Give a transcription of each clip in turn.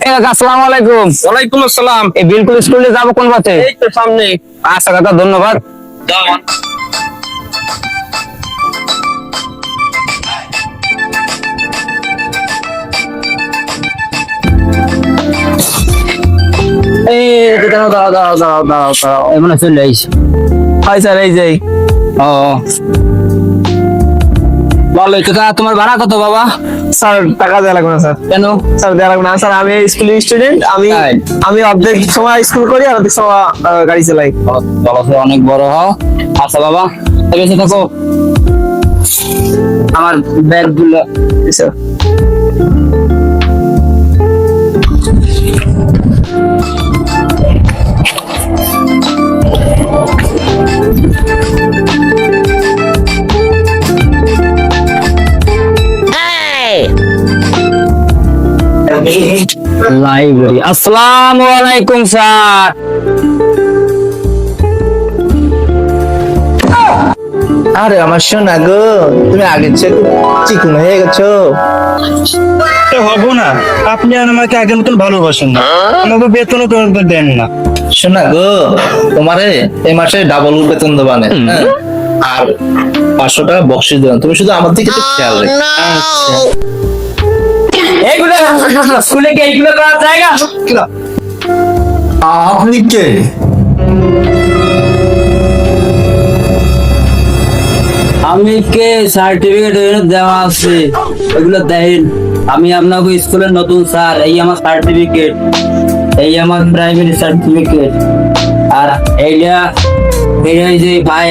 আসসালামু আলাইকুম। ওয়ালাইকুম আসসালাম। এই বিলকুল স্কুলে যাবো কোন পথে? এই তো সামনে। আচ্ছা কাকা, ধন্যবাদ। এই দাঁড়াও দাঁড়াও দাঁড়াও দাঁড়াও দাঁড়াও দাঁড়াও, এমন চলে আইস। হয় স্যার, এই যে ও বলো কাকা, তোমার ভাড়া কত বাবা? স্যার টাকা দেওয়া লাগবে না স্যার। কেন? স্যার দেওয়া লাগবে না স্যার, আমি স্কুলের স্টুডেন্ট। তাই? আমি অর্ধেক সময় স্কুল করি আর অর্ধেক সময় গাড়ি চালাই। বলো তো, অনেক বড় হও। আচ্ছা বাবা, বেঁচে থাকো। আমার ব্যাগ গুলো স্যার লাইব্রেরি। আসসালামু আলাইকুম স্যার। আরে আমার সোনা গো, তুমি আগের চেয়ে চিকন হয়ে গেছো। হবো না, আপনি আর আমাকে আগের মতন ভালোবাসেন না, আমাকে বেতনও তোমাকে দেন না। সোনা গো, তোমারে এই মাসে ডাবল বেতন দেবানে, হ্যাঁ? আর 500 টাকা বকশিস দেবেন, তুমি শুধু আমার দিকে একটু খেয়াল রেখো। এইগুলো স্কুলে কি এইগুলো করার জায়গা? আপনি কে? আমি কে? সার্টিফিকেট দেওয়া আছে, এগুলো দেখেন। আমি আপনাকে স্কুলের নতুন স্যার। এই আমার সার্টিফিকেট, এই আমার প্রাইমারি সার্টিফিকেট। আর এইটা এই যে ভাই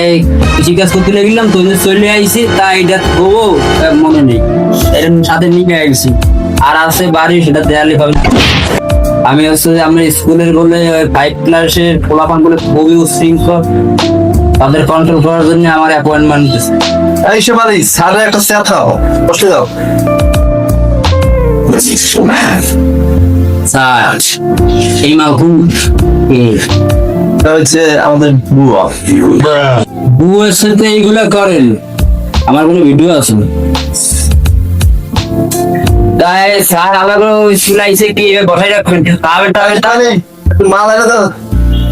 কৃষিকাজ করতে লাগলাম তো, চলে আইছি, তা এটা দেবো মনে নেই, এর সাথে নিয়ে আইছি। আর আছে বাড়ি, সেটা দেয়ালে হবে। আমি হচ্ছে যে আমরা স্কুলের বলে 5 ক্লাসের পোলাপান বলে খুবই উশৃঙ্খল, তাদের কন্ট্রোল করার জন্য আমার অ্যাপয়েন্টমেন্ট দিচ্ছে। এই সবাই স্যারের একটা চা খাও, বসে দাও। স্যার, এই মাহবুব এটা হচ্ছে আমাদের বুয়া। বুয়ের সাথে এইগুলা করেন? আমার কোনো ভিডিও আছে? তাই স্যার আমাকে স্কুল আইসে কি বসাই রাখবেন? তাহলে একটু মাল এনে দাও,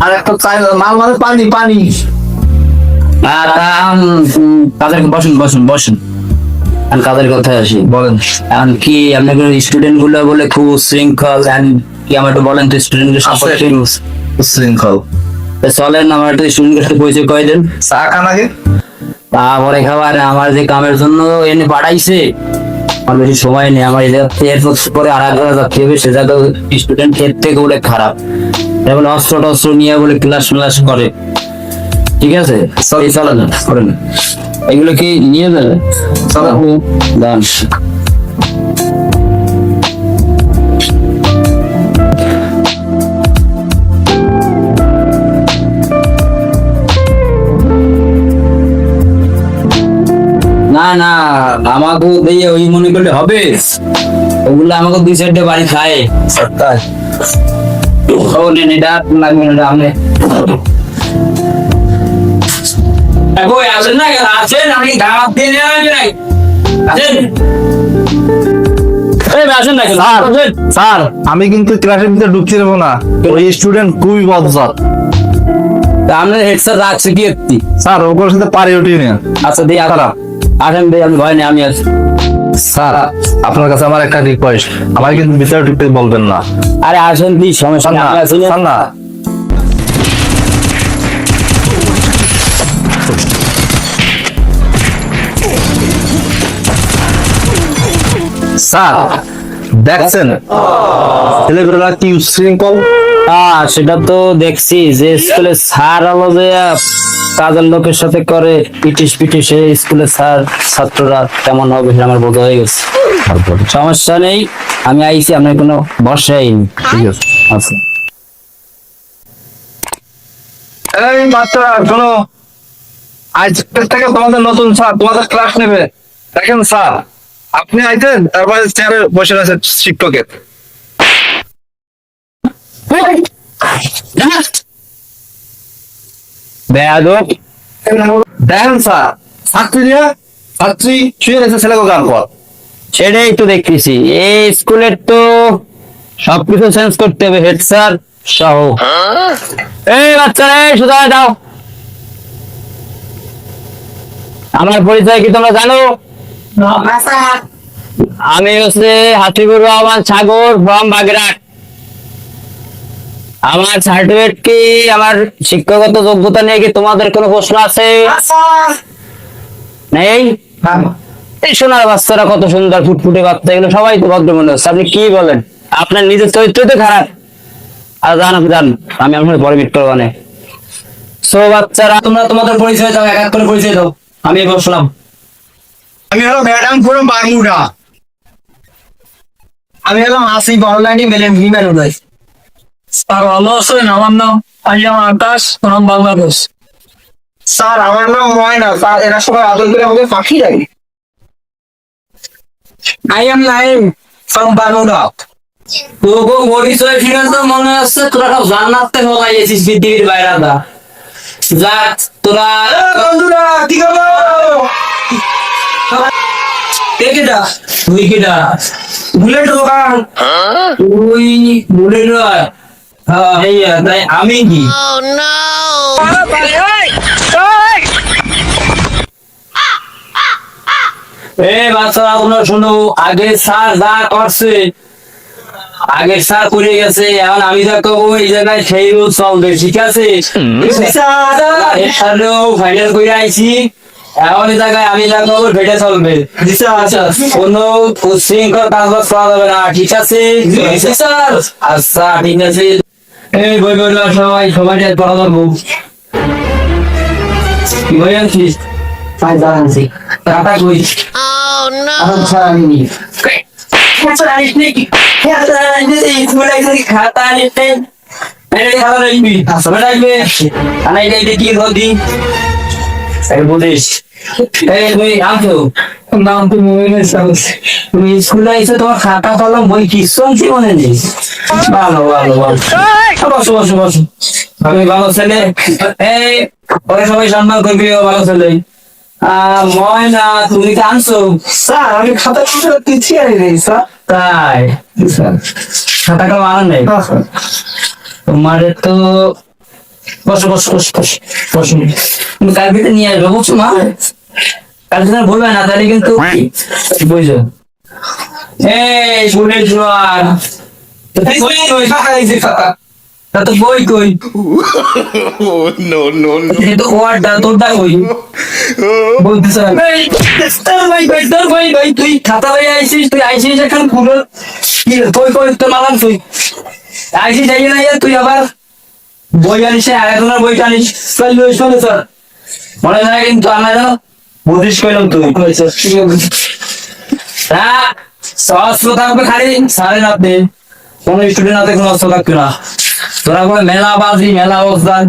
আর একটা চাই মাল মানে পানি পানি। তাদেরকে বসুন বসুন বসুন। আমি কাদের কথায় আসি, বলেন। এখন কি আপনাদের স্টুডেন্ট গুলো বলে খুব শৃঙ্খল, কি আমার একটু বলেন তো স্টুডেন্টদের সম্পর্কে। শৃঙ্খল চলেন, আমার একটা স্টুডেন্টের সাথে পরিচয় করে দেন। চা খান আগে। তারপরে খাবার আমার যে কামের জন্য এনে পাঠাইছে, আমার বেশি সময় নেই। আমার পরে আর এক জায়গায় যাতে হবে, সে জায়গায় স্টুডেন্ট এর থেকে বলে খারাপ, যেমন অস্ত্র টস্ত্র নিয়ে বলে ক্লাস ক্লাস করে। ঠিক আছে, এই চলেন করেন। এগুলো কি নিয়ে যাবে? দান। না না, আমাকে দিয়ে ওই মনে করলে হবে? ওগুলো আমাকে 2-4টে বাড়ি খায়। ও নেন, এটা লাগবে না, আপনি আসেন না, আসেন, আমি দাওয়াত দিয়ে নিয়ে আসেন না। স্যার, আমি কিন্তু ক্লাসের ভিতরে ঢুকতে দেবো না, ওই স্টুডেন্ট খুবই বদজাত। আপনার হেড স্যার রাখছে কি একটি? স্যার ওগুলোর সাথে পারি উঠি না। আচ্ছা দিয়ে আসেন, দিয়ে আমি ভয় নেই, আমি আছি। স্যার, আপনার কাছে আমার একটা রিকোয়েস্ট, আমার কিন্তু ভিতরে ঢুকতে বলবেন না। আরে আসেন দি, সমস্যা নেই, আমি আছি না। স্যার না, স্যার দেখছেন ছেলেগুলা কি উশৃঙ্খল। সেটা তো দেখছি, যে স্কুলে স্যার হলো যে কাজের লোকের সাথে করে পিটিস পিটিস, স্কুলের স্যার ছাত্ররা কেমন হবে সেটা আমার বোঝা হয়ে গেছে। সমস্যা নেই, আমি আইছি, আপনার কোনো ভরসাই নেই। ঠিক আছে। আচ্ছা এই বাচ্চারা শোনো, আজ থেকে তোমাদের নতুন স্যার তোমাদের ক্লাস নেবে। দেখেন স্যার, আপনি আইতেন, তারপরে চেয়ারে বসে আছে শিক্ষকের। বেয়াদব। দেখেন স্যার, ছাত্রী শুয়ে রয়েছে ছেলেকে গান পর। সেটাই তো দেখতেছি, এই স্কুলের তো সবকিছু চেঞ্জ করতে হবে, হেড স্যার সহ। এই বাচ্চারা, এই সোজা হয়ে যাও। আমার পরিচয় কি তোমরা জানো? আমি হচ্ছে হাসিবুর রহমান সাগর ফ্রম বাগেরহাট। আমার সার্টিফিকেট কি, আমার শিক্ষাগত যোগ্যতা নিয়ে কি তোমাদের কোনো প্রশ্ন আছে? নেই? এই সোনার বাচ্চারা কত সুন্দর ফুটফুটে বাচ্চা, এগুলো সবাই তো ভদ্র মনে হচ্ছে। আপনি কি বলেন? আপনার নিজের চরিত্র তো খারাপ। আর জান আমি আপনার পরে মিট করবো না। সো বাচ্চারা, তোমরা তোমাদের পরিচয় দাও, এক এক করে পরিচয় দাও। আমি বসলাম। আমি হলো ম্যাডাম ফ্রম বারমুডা। আমি হলাম আসিফ অনলাইনে বিমান উড়াই। স্যার ভালো আছেন? আমার নাম আইয়াম আকাশ ফ্রম বাংলাদেশ। স্যার আমার নাম ময়না। স্যার এরা সবাই আদর করে আমাকে পাখি ডাকে। I am Naim from Bermuda. তোকে পরিচয় ঠিক আছে মনে হচ্ছে তোরা সব জান্নাতে হলাই এসেছিস পৃথিবীর বাইরে দা। যাক তোরা বন্ধুরা কি খবর? কে কেডা? তুই কেডা? বুলেট দোকান। তুই বুলেট রয়? হ্যাঁ ভাইয়া, তাই আমি কি? এ বাচ্চারা তোমরা শোনো, আগে স্যার যা করছে, আগে স্যার করে গেছে, এখন আমি যা করবো এই জায়গায় সেই রোজ চলবে, ঠিক আছে? এর সাথেও ফাইনাল করে আইছি, এখন এই জায়গায় আমি যা করবো সেটা চলবে। কোনো উচ্ছৃঙ্খল কাজ বাজ করা যাবে না, ঠিক আছে? আচ্ছা ঠিক আছে। এই বই বই লও সবাই, সবাই পড়া যাবো। কি বই আনছিস? আনছি টাকা কই? আচ্ছা আনিনি। খাতা আনিস খাতা রাখবি, আসলে রাখবে। আনা এটা কি হদি বলিস? এই তুই আনছো? নাম তো মনে তুমি স্কুলে এসে তোমার খাতা কলম বই কিছু আনছি মনে নেই? ভালো ভালো ভালো, বসো বসো বসো। আমি ভালো ছেলে, এই পরে সবাই সম্মান করবি, ভালো ছেলে। ময়না তুমি কি আনছো? স্যার আমি খাতা খুলে কিছু আনি নাই স্যার। তাই খাতা কলম আনা নেই? তোমার তো বসো বসো বসো বসো বসো। তুমি কালকে নিয়ে আসবে, বুঝছো মা? কালকে বলবে না, তাহলে কিন্তু বুঝো। এই বুলেট জোয়ার, তো বই কই? তো ওয়ার্ডটা তোরটা কই? বলতে স্যার তুই খাতা লই আইছিস, তুই আইছিস এখন পুরো কই কই তোর মালাম, তুই আইছিস যাই না, তুই আবার বই আনিস, আরেকজনের বই আনিস। শোনো স্যার, মনে হয় কিন্তু আমরা যেন বুঝিস কইলাম, তুই অস্ত্র থাকবে খালি সাড়ে রাতে, কোন স্টুডেন্ট হাতে কোনো অস্ত্র থাকবে না। তোরা বলে মেলা বাজি মেলা অবস্থান।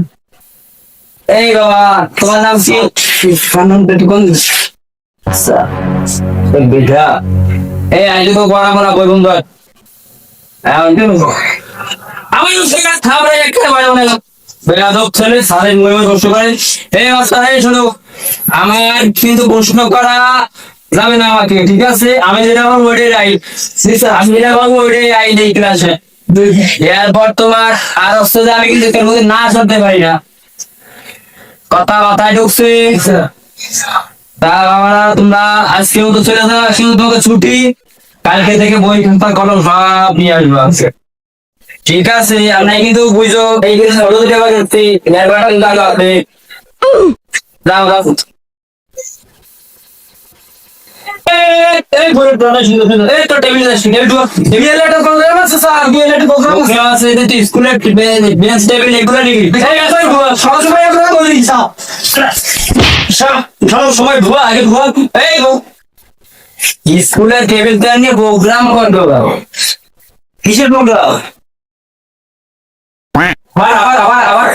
এই বাবা তোমার নাম কি? আচ্ছা বেটা, এই আইলে তো পড়া মোড়া বই বন্ধু আমি থামরে একটা মানে বেয়াদব ছেলে সারে মুয়ে প্রশ্ন করে। এই অবস্থা, এই শোনো, আমার কিন্তু প্রশ্ন করা যাবে না আমাকে, ঠিক আছে? আমি যেটা বলবো ওইটাই রাইট, আমি যেটা বলবো ওইটাই রাইট এই ক্লাসে। এরপর তোমার আর হচ্ছে যে আমি কিন্তু এর মধ্যে না শুনতে পারি না, কথা মাথায় ঢুকছে। তা বাবারা তোমরা আজকে মতো চলে যাও, আজকে তোমাকে ছুটি, কালকে থেকে বই খাতা কলম সব নিয়ে আসবা, ঠিক আছে? আমরা কিন্তু বুঝো এই যাও যাও। এই বলে প্রাণা শুনতে শুনতে এই তো টেবিল আছে, টেবিল একটা প্রোগ্রাম আছে স্যার, টেবিল একটা প্রোগ্রাম আছে, এটা তো স্কুলের বেঞ্চ টেবিল এগুলো নাকি? এই আছে সব সময় আপনারা বলি সব সময় ধোয়া, আগে ধোয়া। এই গো স্কুলের টেবিলটা নিয়ে প্রোগ্রাম করতে হবে। কিসের প্রোগ্রাম? আবার আবার আবার আবার